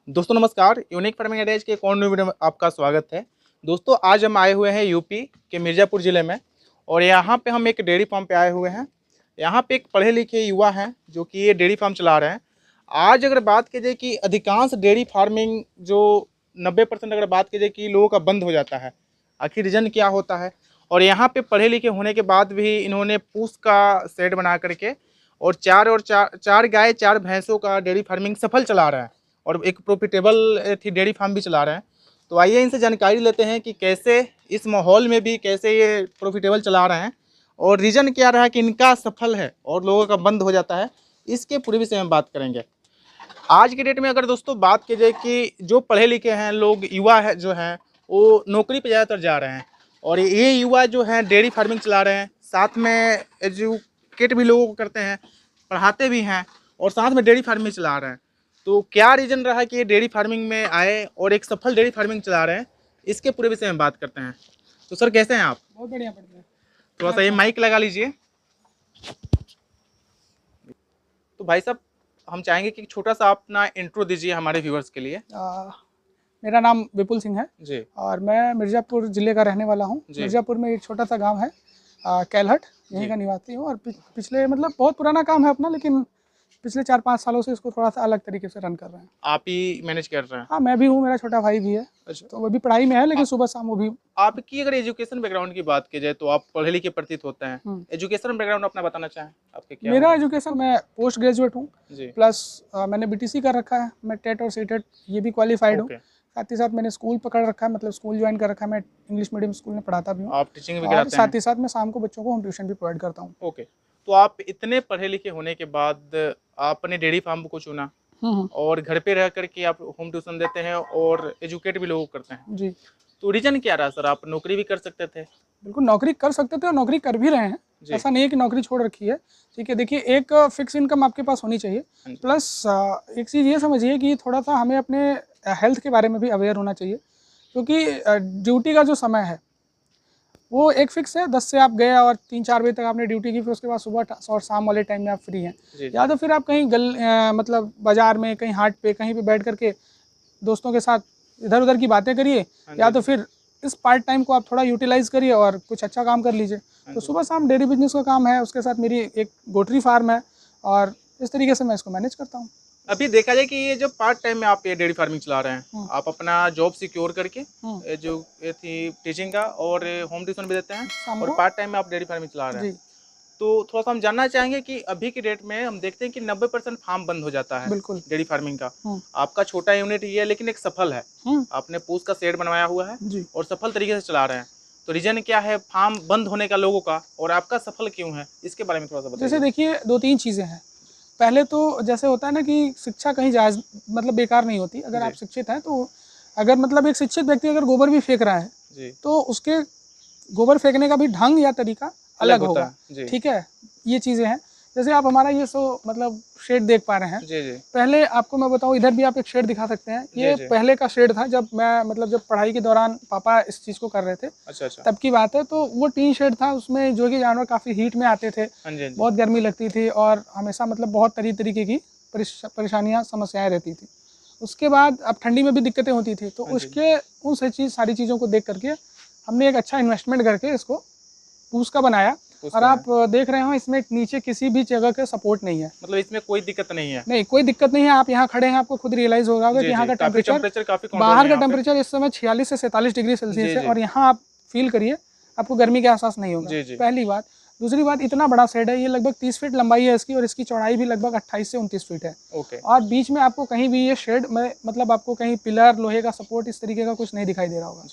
दोस्तों नमस्कार, unique farming ideas के एक और न्यू वीडियो में आपका स्वागत है। दोस्तों आज हम आए हुए हैं यूपी के मिर्ज़ापुर ज़िले में और यहाँ पे हम एक डेयरी फार्म पे आए हुए हैं। यहाँ पे एक पढ़े लिखे युवा हैं जो कि ये डेयरी फार्म चला रहे हैं। आज अगर बात की जाए कि अधिकांश डेयरी फार्मिंग जो 90% अगर बात की जाए कि लोगों का बंद हो जाता है, आखिर रीज़न क्या होता है। और यहाँ पे पढ़े लिखे होने के बाद भी इन्होंने पूस का शेड बना करके और चार गाय 4 भैंसों का डेयरी फार्मिंग सफल चला रहे हैं और एक प्रॉफिटेबल डेयरी फार्म भी चला रहे हैं। तो आइए इनसे जानकारी लेते हैं कि कैसे इस माहौल में भी कैसे ये प्रॉफिटेबल चला रहे हैं और रीज़न क्या रहा कि इनका सफल है और लोगों का बंद हो जाता है, इसके पूरे विषय में बात करेंगे। आज के डेट में अगर दोस्तों बात की जाए कि जो पढ़े लिखे हैं लोग, युवा है जो हैं वो नौकरी पे ज़्यादातर जा रहे हैं और ये युवा जो हैं डेयरी फार्मिंग चला रहे हैं, साथ में एजुकेट भी लोगों को करते हैं, पढ़ाते भी हैं और साथ में डेयरी फार्मिंग चला रहे हैं। तो क्या रीज़न रहा कि ये डेयरी फार्मिंग में आए और एक सफल डेयरी फार्मिंग चला रहे हैं, इसके पूरे विषय में बात करते हैं। तो सर कैसे हैं आप? बहुत बढ़िया पड़ता है। थोड़ा सा ये माइक लगा लीजिए। तो भाई साहब हम चाहेंगे कि छोटा सा अपना इंट्रो दीजिए हमारे व्यूअर्स के लिए। मेरा नाम विपुल सिंह है जी। और मैं मिर्ज़ापुर ज़िले का रहने वाला हूँ। मिर्ज़ापुर में एक छोटा सा गांव है कैलहट, यहीं का निवासी हूँ और पिछले मतलब बहुत पुराना काम है अपना, लेकिन पिछले 4-5 सालों से इसको थोड़ा सा अलग तरीके से रन कर रहे हैं। आप ही मैनेज कर रहे हैं? हाँ, मैं भी हूँ, मेरा छोटा भाई भी है। अच्छा। तो वो भी पढ़ाई में है, लेकिन सुबह शाम वो भी। आपकी अगर एजुकेशन बैकग्राउंड की बात की जाए तो आप पढ़े लिखे प्रतीत होते हैं। एजुकेशन बैकग्राउंड अपना बताना चाहें आपके क्या? मेरा एजुकेशन, मैं पोस्ट ग्रेजुएट हूँ जी। प्लस मैंने बीटीसी कर रखा है, मैं टेट और सीटेट ये भी क्वालिफाइड हूँ। साथ ही साथ मैंने स्कूल पकड़ रखा है, मतलब स्कूल ज्वाइन कर रखा है। मैं इंग्लिश मीडियम स्कूल में पढ़ाता भी हूँ। आप टीचिंग भी कराते हैं? साथ ही साथ मैं शाम को बच्चों को होम ट्यूशन भी प्रोवाइड करता हूँ। ओके। तो आप इतने पढ़े लिखे होने के बाद आपने डेयरी फार्म को चुना और घर पे रह करके आप होम ट्यूशन देते हैं और एजुकेट भी लोग करते हैं जी। तो रीजन क्या रहा सर? आप नौकरी भी कर सकते थे? बिल्कुल नौकरी कर सकते थे और नौकरी कर भी रहे हैं। ऐसा नहीं है कि नौकरी छोड़ रखी है। ठीक है, देखिए एक फिक्स इनकम आपके पास होनी चाहिए, प्लस एक चीज़ ये समझिए कि थोड़ा सा हमें अपने हेल्थ के बारे में भी अवेयर होना चाहिए, क्योंकि ड्यूटी का जो समय है वो एक फिक्स है। 10 से आप गए और 3-4 बजे तक आपने ड्यूटी की, फिर उसके बाद सुबह और शाम वाले टाइम में आप फ्री हैं। या तो फिर आप कहीं मतलब बाज़ार में, कहीं हाट पे, कहीं पे बैठ करके दोस्तों के साथ इधर उधर की बातें करिए, या तो फिर इस पार्ट टाइम को आप थोड़ा यूटिलाइज़ करिए और कुछ अच्छा काम कर लीजिए। तो सुबह शाम डेयरी बिजनेस का काम है, उसके साथ मेरी एक गोट्री फार्म है और इस तरीके से मैं इसको मैनेज करता हूँ। अभी देखा जाए कि ये जो पार्ट टाइम में आप ये डेयरी फार्मिंग चला रहे हैं, आप अपना जॉब सिक्योर करके जो ये थी टीचिंग का और होम ट्यूशन भी देते हैं और पार्ट टाइम में आप डेयरी फार्मिंग चला रहे हैं। तो थोड़ा सा हम जानना चाहेंगे कि अभी की डेट में हम देखते हैं कि 90% फार्म बंद हो जाता है डेयरी फार्मिंग का। आपका छोटा यूनिट ही है लेकिन एक सफल है। आपने पूस का शेड बनवाया हुआ है और सफल तरीके से चला रहे हैं। तो रीजन क्या है फार्म बंद होने का लोगों का और आपका सफल क्यों है, इसके बारे में थोड़ा सा बताइए। जैसे देखिए 2-3 चीज़ें हैं। पहले तो जैसे होता है ना कि शिक्षा कहीं जायज़ मतलब बेकार नहीं होती। अगर आप शिक्षित हैं तो अगर मतलब एक शिक्षित व्यक्ति अगर गोबर भी फेंक रहा है तो उसके गोबर फेंकने का भी ढंग या तरीका अलग होगा। ठीक है, ये चीज़ें हैं। जैसे आप हमारा ये मतलब शेड देख पा रहे हैं। पहले आपको मैं बताऊं, इधर भी आप एक शेड दिखा सकते हैं। ये पहले का शेड था जब मैं मतलब जब पढ़ाई के दौरान पापा इस चीज़ को कर रहे थे। अच्छा। तब की बात है। तो वो टीन शेड था, उसमें जो कि जानवर काफ़ी हीट में आते थे, बहुत गर्मी लगती थी और हमेशा मतलब बहुत तरीके की परेशानियाँ, समस्याएँ रहती थी। उसके बाद अब ठंडी में भी दिक्कतें होती थी। तो उसके उन सारी चीज़ों को देख करके हमने एक अच्छा इन्वेस्टमेंट करके इसको पूस का बनाया। और आप देख रहे हो इसमें नीचे किसी भी जगह का सपोर्ट नहीं है, मतलब इसमें कोई दिक्कत नहीं है। नहीं, कोई दिक्कत नहीं है। आप यहाँ खड़े हैं, आपको खुद रियलाइज होगा कि यहाँ का टेम्परेचर काफी, बाहर का टेम्परेचर इस समय 46 से 47 डिग्री सेल्सियस है और यहाँ आप फील करिए, आपको गर्मी का एहसास नहीं होगा। पहली बात। दूसरी बात, इतना बड़ा शेड है, ये लगभग 30 फीट लंबाई है इसकी और इसकी चौड़ाई भी लगभग 28 से 29 फीट है। और बीच में आपको कहीं भी ये शेड में मतलब आपको कहीं पिलर, लोहे का सपोर्ट इस तरीके का कुछ नहीं दिखाई दे रहा होगा।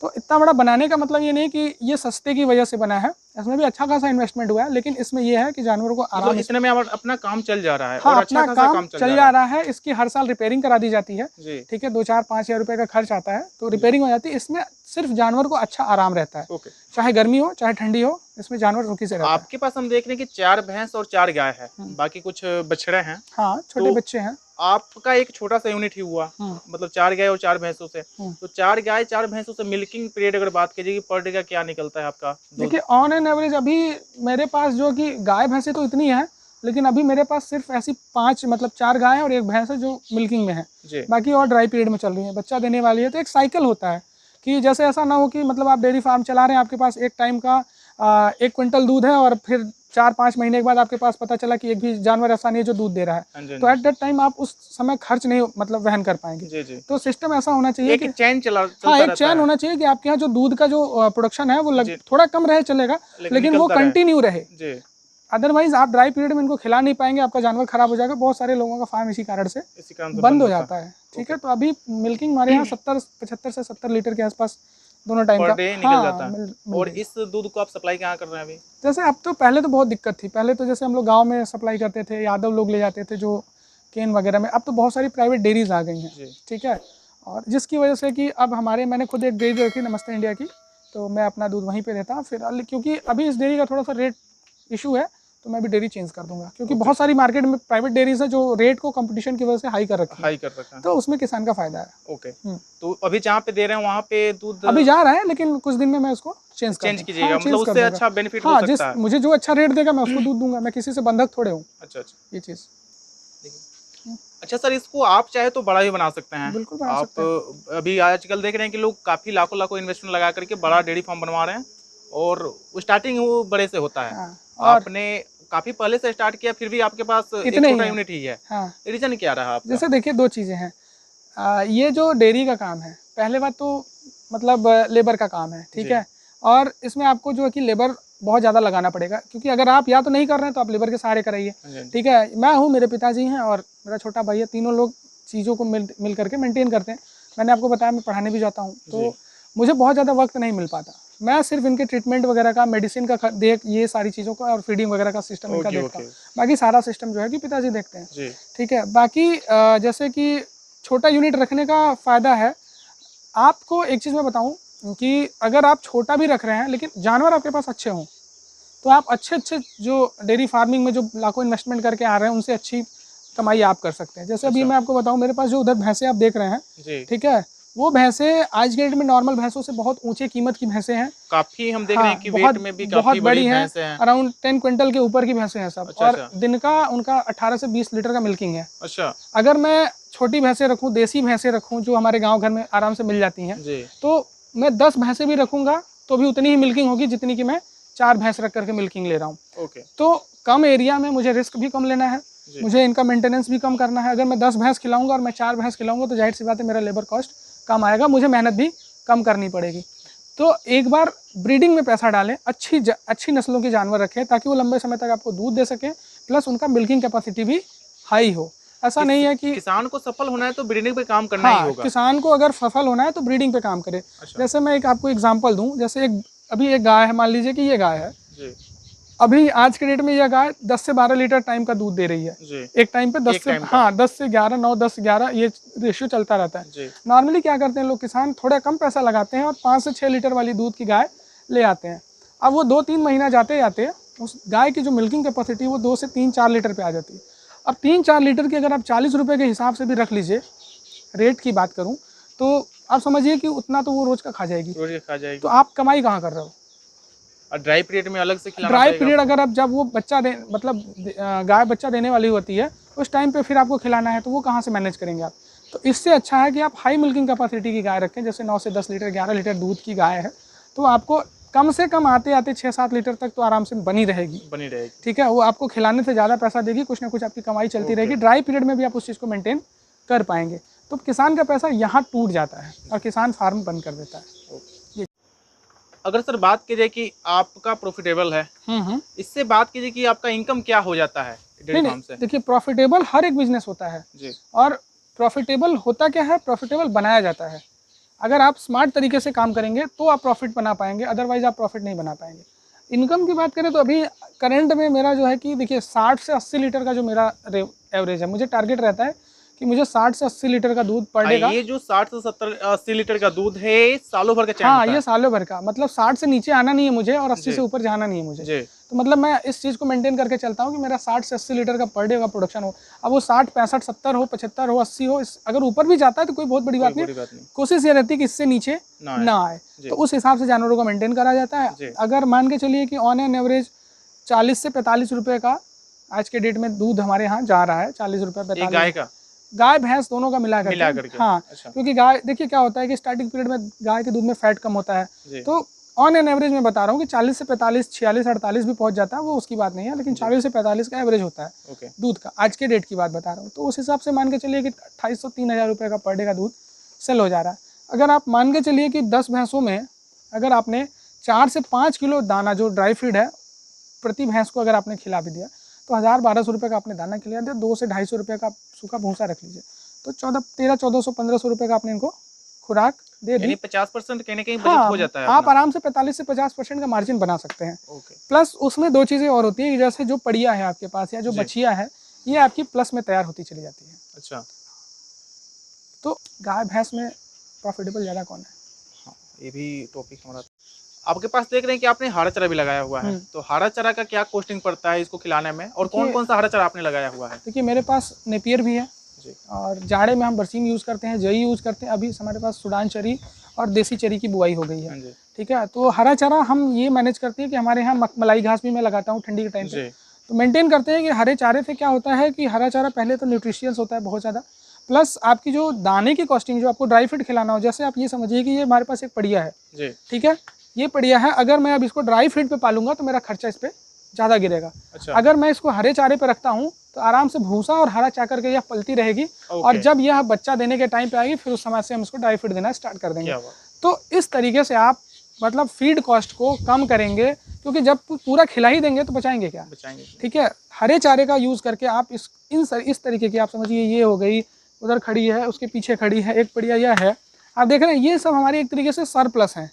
तो इतना बड़ा बनाने का मतलब ये नहीं कि ये सस्ते की वजह से बना है, इसमें भी अच्छा खासा इन्वेस्टमेंट हुआ है, लेकिन इसमें ये है कि जानवरों को आराम, मतलब इतने में अपना काम चल जा रहा है। हाँ, और अपना अच्छा काम चल जा रहा है। इसकी हर साल रिपेयरिंग करा दी जाती है। ठीक है, 2-4-5 हज़ार रुपये का खर्च आता है, तो रिपेयरिंग हो जाती है। इसमें सिर्फ जानवर को अच्छा आराम रहता है। चाहे गर्मी हो चाहे ठंडी हो, इसमें जानवर रुकी से रहता है। आपके पास हम देख रहे हैं कि 4 भैंस और 4 गाय है, बाकी कुछ बछड़े हैं। हाँ, छोटे बच्चे हैं। आपका एक छोटा सा यूनिट ही हुआ, मतलब 4 गाय और 4 भैंसों से। तो 4 गाय 4 भैंसों से मिल्किंग पीरियड अगर बात कीजिए पर डे का क्या निकलता है आपका? देखिए ऑन एन एवरेज अभी मेरे पास जो कि गाय भैंसे तो इतनी है, लेकिन अभी मेरे पास सिर्फ ऐसी 5 मतलब 4 गाय और 1 भैंस है जो मिल्किंग में है, जी बाकी और ड्राई पीरियड में चल रही है, बच्चा देने वाली है। तो एक साइकिल होता है कि जैसे ऐसा ना हो कि मतलब आप डेयरी फार्म चला रहे हैं, आपके पास एक टाइम का 1 क्विंटल दूध है और फिर 4-5 महीने के बाद आपके पास पता चला कि एक भी जानवर ऐसा नहीं है जो दूध दे रहा है, तो एट दैट टाइम आप उस समय खर्च नहीं मतलब वहन कर पाएंगे। जी जी। तो सिस्टम ऐसा होना चाहिए कि चैन हाँ, एक चैन होना चाहिए कि आपके यहाँ जो दूध का जो प्रोडक्शन है वो थोड़ा कम रहे चलेगा, लेकिन वो कंटिन्यू रहे। अदरवाइज आप ड्राई पीरियड में इनको खिला नहीं पाएंगे, आपका जानवर खराब हो जाएगा। बहुत सारे लोगों का फार्म इसी कारण से बंद हो जाता है। ठीक है, तो अभी मिल्किंग हमारे यहाँ 75 से 70 लीटर के आसपास दोनों टाइम का निकल जाता है। और इस दूध को आप सप्लाई कहाँ कर रहे हैं अभी? जैसे अब तो पहले तो बहुत दिक्कत थी, पहले तो जैसे हम लोग गांव में सप्लाई करते थे, यादव लोग ले जाते थे जो केन वगैरह में। अब तो बहुत सारी प्राइवेट डेयरीज आ गई हैं, ठीक है, और जिसकी वजह से कि अब मैंने खुद एक डेयरी रखी नमस्ते इंडिया की, तो मैं अपना दूध वहीं पे देता हूँ। फिर क्योंकि अभी इस डेयरी का थोड़ा सा रेट इशू है, तो मैं भी डेयरी चेंज कर दूंगा, क्योंकि बहुत सारी मार्केट में प्राइवेट डेयरीज है जो रेट को कंपटीशन की वजह से हाई कर रखा है, तो उसमें किसान का फायदा है। ओके, तो अभी जहाँ पे दे रहे हैं वहाँ पे दूध अभी जा रहा है, लेकिन कुछ दिन में मैं उसको चेंज कीजिएगा। मतलब उससे अच्छा बेनिफिट हो सकता है। मुझे जो अच्छा रेट देगा मैं उसको दूध दूंगा, मैं किसी से बंधक थोड़े हूँ। अच्छा, ये चीज़। अच्छा सर, इसको आप चाहे तो बड़ा भी बना सकते हैं। बिल्कुल बना सकते हैं। अभी आजकल देख रहे हैं कि लोग काफी लाखों इन्वेस्टमेंट लगा करके बड़ा डेयरी फार्म बनवा रहे हैं, और स्टार्टिंग वो बड़े से होता है। आपने काफी पहले से स्टार्ट किया, फिर भी आपके पास एक छोटा यूनिट ही है। रीजन क्या रहा आपका? जैसे देखिए, 2 चीजें हैं। ये जो डेयरी का काम है, पहले बात तो मतलब लेबर का काम है, ठीक है, और इसमें आपको जो है कि लेबर बहुत ज़्यादा लगाना पड़ेगा, क्योंकि अगर आप या तो नहीं कर रहे हैं तो आप लेबर के सहारे कराइए, ठीक है। मैं हूँ, मेरे पिताजी हैं और मेरा छोटा भाई है, तीनों लोग चीज़ों को मिल करके मेंटेन करते हैं। मैंने आपको बताया मैं पढ़ाने भी जाता हूँ, तो मुझे बहुत ज़्यादा वक्त नहीं मिल पाता। मैं सिर्फ इनके ट्रीटमेंट वगैरह का, मेडिसिन का ये सारी चीज़ों का और फीडिंग वगैरह का सिस्टम इनका देखता हूँ। बाकी सारा सिस्टम जो है कि पिताजी देखते हैं, ठीक है। बाकी जैसे कि छोटा यूनिट रखने का फ़ायदा है, आपको एक चीज़ मैं बताऊं कि अगर आप छोटा भी रख रहे हैं लेकिन जानवर आपके पास अच्छे हों, तो आप अच्छे जो डेयरी फार्मिंग में जो लाखों इन्वेस्टमेंट करके आ रहे हैं उनसे अच्छी कमाई आप कर सकते हैं। जैसे अभी मैं आपको बताऊं, मेरे पास जो उधर भैंसे आप देख रहे हैं, ठीक है, वो भैंसे आज के डेट में नॉर्मल भैंसों से बहुत ऊंचे कीमत की भैंसे हैं। काफी हम देख रहे हैं कि वेट में भी बहुत बड़ी हैं, अराउंड 10 क्विंटल के ऊपर की भैंसे हैं सब। और दिन का उनका 18 से 20 लीटर का मिल्किंग है। अच्छा, अगर मैं छोटी भैंसे रखूं, देसी भैंसे रखूं जो हमारे गांव घर में आराम से मिल जाती हैं, तो मैं 10 भैंसे भी रखूंगा तो भी उतनी ही मिल्किंग होगी जितनी कि मैं 4 भैंस रख करके मिल्किंग ले रहा हूँ। तो कम एरिया में मुझे रिस्क भी कम लेना है, मुझे इनका मेंटेनेंस भी कम करना है। अगर मैं 10 भैंस खिलाऊंगा और मैं 4 भैंस खिलाऊंगा तो जाहिर सी बात है मेरा लेबर कॉस्ट कम आएगा, मुझे मेहनत भी कम करनी पड़ेगी। तो एक बार ब्रीडिंग में पैसा डालें, अच्छी नस्लों के जानवर रखें ताकि वो लंबे समय तक आपको दूध दे सकें, प्लस उनका मिल्किंग कैपेसिटी भी हाई हो। ऐसा नहीं है कि किसान को सफल होना है तो ब्रीडिंग पे काम करना ही होगा। किसान को अगर सफल होना है तो ब्रीडिंग पे काम करे। जैसे मैं आपको एग्जांपल दूं, जैसे अभी एक गाय है, मान लीजिए कि ये गाय है, अभी आज के डेट में यह गाय 10 से 12 लीटर टाइम का दूध दे रही है। एक टाइम पे 10 से 11, 9, 10, 11 ये रेशियो चलता रहता है। नॉर्मली क्या करते हैं लोग, किसान थोड़ा कम पैसा लगाते हैं और 5 से 6 लीटर वाली दूध की गाय ले आते हैं। अब वो 2-3 महीना जाते जाते उस गाय की जो मिल्किंग कैपेसिटी वो 2 से 3-4 लीटर पे आ जाती है। अब 3-4 लीटर की अगर आप 40 रुपये के हिसाब से भी रख लीजिए, रेट की बात करूँ तो आप समझिए कि उतना तो वो रोज का खा जाएगी। तो आप कमाई कहाँ कर रहे हो? और ड्राई पीरियड में अलग से खिलाना ड्राई पीरियड अगर आप जब वो बच्चा मतलब गाय बच्चा देने वाली होती है उस टाइम पे फिर आपको खिलाना है, तो वो कहाँ से मैनेज करेंगे आप? तो इससे अच्छा है कि आप हाई मिल्किंग कैपेसिटी की गाय रखें, जैसे 9 से 10 लीटर 11 लीटर दूध की गाय है, तो आपको कम से कम आते 6-7 लीटर तक तो आराम से बनी रहेगी। ठीक है, वो आपको खिलाने से ज़्यादा पैसा देगी, कुछ ना कुछ आपकी कमाई चलती रहेगी। ड्राई पीरियड में भी आप उस चीज़ को मेंटेन कर पाएंगे। तो किसान का पैसा यहाँ टूट जाता है और किसान फार्म बंद कर देता है। अगर सर बात कीजिए कि आपका प्रॉफिटेबल है, इससे बात कीजिए कि आपका इनकम क्या हो जाता है डेयरी फार्म से? देखिए, प्रॉफिटेबल हर एक बिजनेस होता है और प्रॉफिटेबल होता क्या है, प्रॉफिटेबल बनाया जाता है। अगर आप स्मार्ट तरीके से काम करेंगे तो आप प्रॉफिट बना पाएंगे, अदरवाइज आप प्रॉफिट नहीं बना पाएंगे। इनकम की बात करें तो अभी करंट में मेरा जो है कि देखिए 60 से 80 लीटर का जो मेरा एवरेज है, मुझे टारगेट रहता है कि मुझे 60 से 80 लीटर का दूध पर डे का। ये जो 60 से 80 लीटर का दूध है सालों भर का चैन होता है। ये सालों भर का, मतलब 60 से नीचे आना नहीं है मुझे और 80 से ऊपर जाना नहीं है मुझे। तो मतलब मैं इस चीज़ को मेंटेन करके चलता हूँ कि मेरा 60 से 80 लीटर का पर डे का प्रोडक्शन हो। अब वो 60, 65, 70 हो, 75 हो, 80 हो, अगर ऊपर भी जाता है तो कोई बहुत बड़ी बात नहीं। कोशिश ये रहती है कि इससे नीचे ना आए, तो उस हिसाब से जानवरों को मेंटेन करा जाता है। अगर मान के चलिए कि ऑन एन एवरेज 40 से 45 रुपये का आज के डेट में दूध हमारे यहाँ जा रहा है 40 रुपये, 45। गाय का, गाय भैंस दोनों का मिला करके। हाँ, अच्छा। क्योंकि गाय देखिए क्या होता है कि स्टार्टिंग पीरियड में गाय के दूध में फैट कम होता है, तो ऑन एन एवरेज मैं बता रहा हूँ कि 40 से 45, 46, 48 भी पहुंच जाता है, वो उसकी बात नहीं है, लेकिन 40 से 45 का एवरेज होता है दूध का। आज के डेट की बात बता रहा हूँ, तो उस हिसाब से मान के चलिए कि 2800 3000 रुपये का पर डे का दूध सेल हो जा रहा है। अगर आप मान के चलिए कि 10 भैंसों में अगर आपने 4 से 5 किलो दाना जो ड्राई फीड है प्रति भैंस को अगर आपने खिला भी दिया, तो 1000-1200 रुपये का आपने दाना खिला दिया, 2 से 250 रुपये का सूखा भूसा रख लीजिए, तो 1300-1400-1500 रुपये का आपने इनको खुराक दे दी। 50% कहीं ना कहीं बचत हो जाता है। आप आराम से 45 से 50% का मार्जिन बना सकते हैं। प्लस उसमें 2 चीज़ें और होती हैं, जैसे जो पड़िया है आपके पास या जो बछिया है, ये आपकी प्लस में तैयार होती चली जाती है। अच्छा, तो गाय भैंस में प्रॉफिटेबल ज़्यादा कौन है? हाँ, ये भी टॉपिक हमारा। आपके पास देख रहे हैं कि आपने हरा चारा भी लगाया हुआ है, तो हरा चारा का क्या कॉस्टिंग पड़ता है इसको खिलाने में, और कौन कौन सा हरा चारा आपने लगाया हुआ है? देखिए मेरे पास नेपियर भी है और जाड़े में हम बरसीम यूज़ करते हैं, जई यूज़ करते हैं। अभी हमारे पास सूडान चरी और देसी चरी की बुआई हो गई है, ठीक है। तो हरा चारा हम ये मैनेज करते हैं कि हमारे यहाँ मलाई घास भी मैं लगाता हूँ ठंडी के टाइम पे, तो मेंटेन करते हैं कि हरे चारे से क्या होता है कि हरा चारा पहले तो न्यूट्रिशियस होता है बहुत ज़्यादा, प्लस आपकी जो दाने की कॉस्टिंग, जो आपको ड्राई फीड खिलाना हो, जैसे आप ये समझिए कि ये हमारे पास एक पड़िया है, ठीक है, ये पड़िया है, अगर मैं अब इसको ड्राई फीड पे पालूंगा तो मेरा खर्चा इस पर ज़्यादा गिरेगा। अच्छा। अगर मैं इसको हरे चारे पे रखता हूँ तो आराम से भूसा और हरा चाकर के यह पलती रहेगी, और जब यह बच्चा देने के टाइम पे आएगी फिर उस समय से हम इसको ड्राई फीड देना स्टार्ट कर देंगे। तो इस तरीके से आप मतलब फीड कॉस्ट को कम करेंगे, क्योंकि जब पूरा खिला ही देंगे तो बचाएंगे क्या, ठीक है। हरे चारे का यूज़ करके आप इस तरीके की, आप समझिए ये हो गई, उधर खड़ी है, उसके पीछे खड़ी है एक पड़िया, यह है, आप देख रहे हैं, ये सब हमारी एक तरीके से सरप्लस है।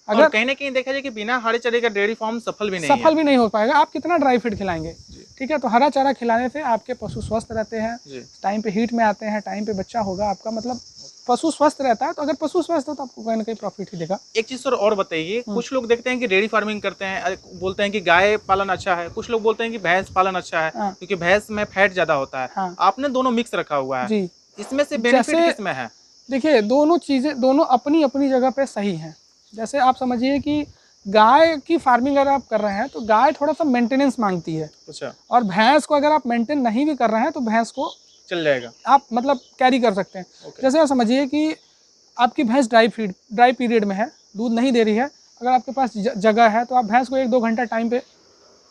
अगर कहीं ना कहीं देखा जाए कि बिना हरे चारे का डेयरी फार्म सफल भी नहीं हो पाएगा। आप कितना ड्राई फीड खिलाएंगे, ठीक है। तो हरा चारा खिलाने से आपके पशु स्वस्थ रहते हैं, टाइम पे हीट में आते हैं, टाइम पे बच्चा होगा आपका, मतलब पशु स्वस्थ रहता है। तो अगर पशु स्वस्थ हो तो आपको कहीं ना कहीं प्रॉफिट ही देगा। एक चीज सर और बताइए, कुछ लोग देखते हैं कि डेयरी फार्मिंग करते हैं, बोलते हैं कि गाय पालन अच्छा है, कुछ लोग बोलते हैं कि भैंस पालन अच्छा है, क्योंकि भैंस में फैट ज्यादा होता है। आपने दोनों मिक्स रखा हुआ है, इसमें से बेनिफिट किसमें है? देखिए दोनों चीजें, दोनों अपनी अपनी जगह पे सही है। जैसे आप समझिए कि गाय की फार्मिंग अगर आप कर रहे हैं तो गाय थोड़ा सा मेंटेनेंस मांगती है। अच्छा। और भैंस को अगर आप मेंटेन नहीं भी कर रहे हैं तो भैंस को चल जाएगा, आप मतलब कैरी कर सकते हैं। जैसे आप समझिए कि आपकी भैंस ड्राई पीरियड में है, दूध नहीं दे रही है, अगर आपके पास जगह है तो आप भैंस को 1-2 घंटा टाइम पे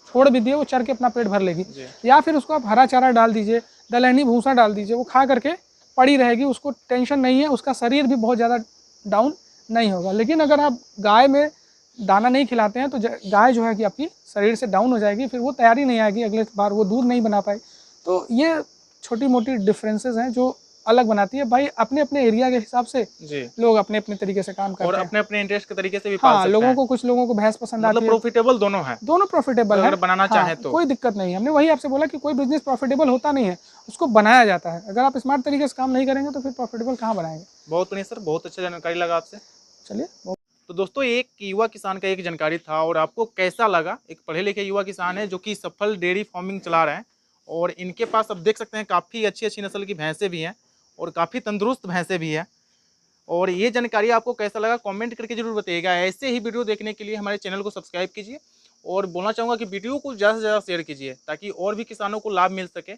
छोड़ भी दिए, वो चर के अपना पेट भर लेगी, या फिर उसको आप हरा चारा डाल दीजिए, दलहनी भूसा डाल दीजिए, वो खा करके पड़ी रहेगी, उसको टेंशन नहीं है, उसका शरीर भी बहुत ज़्यादा डाउन नहीं होगा। लेकिन अगर आप गाय में दाना नहीं खिलाते हैं तो गाय जो है कि आपकी शरीर से डाउन हो जाएगी, फिर वो तैयारी नहीं आएगी, अगले बार वो दूध नहीं बना पाए। तो ये छोटी मोटी डिफरेंसेस हैं जो अलग बनाती है। भाई अपने अपने एरिया के हिसाब से लोग अपने अपने तरीके से काम करते हैं, और अपने अपने इंटरेस्ट के तरीके से भी पाल सकते हैं। लोगों को, कुछ लोगों को भैंस पसंद आती है, मतलब प्रॉफिटेबल दोनों है, दोनों प्रॉफिटेबल है। अगर बनाना चाहे तो कोई दिक्कत नहीं है। हमने वही आपसे बोला कि कोई बिजनेस प्रॉफिटेबल होता नहीं है, उसको बनाया जाता है। अगर आप स्मार्ट तरीके से काम नहीं करेंगे तो फिर प्रॉफिटेबल कहाँ बनाएंगे। बहुत बढ़िया सर, बहुत अच्छा जानकारी लगा आपसे। चलिए, तो दोस्तों एक युवा किसान का एक जानकारी था, और आपको कैसा लगा? एक पढ़े लिखे युवा किसान है जो कि सफल डेयरी फार्मिंग चला रहे हैं, और इनके पास अब देख सकते हैं काफ़ी अच्छी अच्छी नस्ल की भैंसें भी हैं और काफ़ी तंदुरुस्त भैंसें भी हैं। और ये जानकारी आपको कैसा लगा कमेंट करके जरूर बताइएगा। ऐसे ही वीडियो देखने के लिए हमारे चैनल को सब्सक्राइब कीजिए, और बोलना चाहूँगा कि वीडियो को ज़्यादा से ज़्यादा शेयर कीजिए ताकि और भी किसानों को लाभ मिल सके।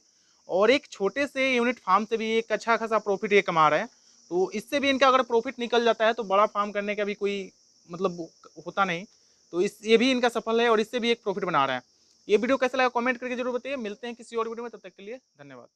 और एक छोटे से यूनिट फार्म से भी एक अच्छा खासा प्रॉफिट ये कमा रहे हैं, तो इससे भी इनका अगर प्रॉफिट निकल जाता है तो बड़ा फार्म करने का भी कोई मतलब होता नहीं। तो ये भी इनका सफल है और इससे भी एक प्रॉफिट बना रहे हैं। ये वीडियो कैसा लगा कमेंट करके जरूर बताइए। मिलते हैं किसी और वीडियो में, तब तक के लिए धन्यवाद।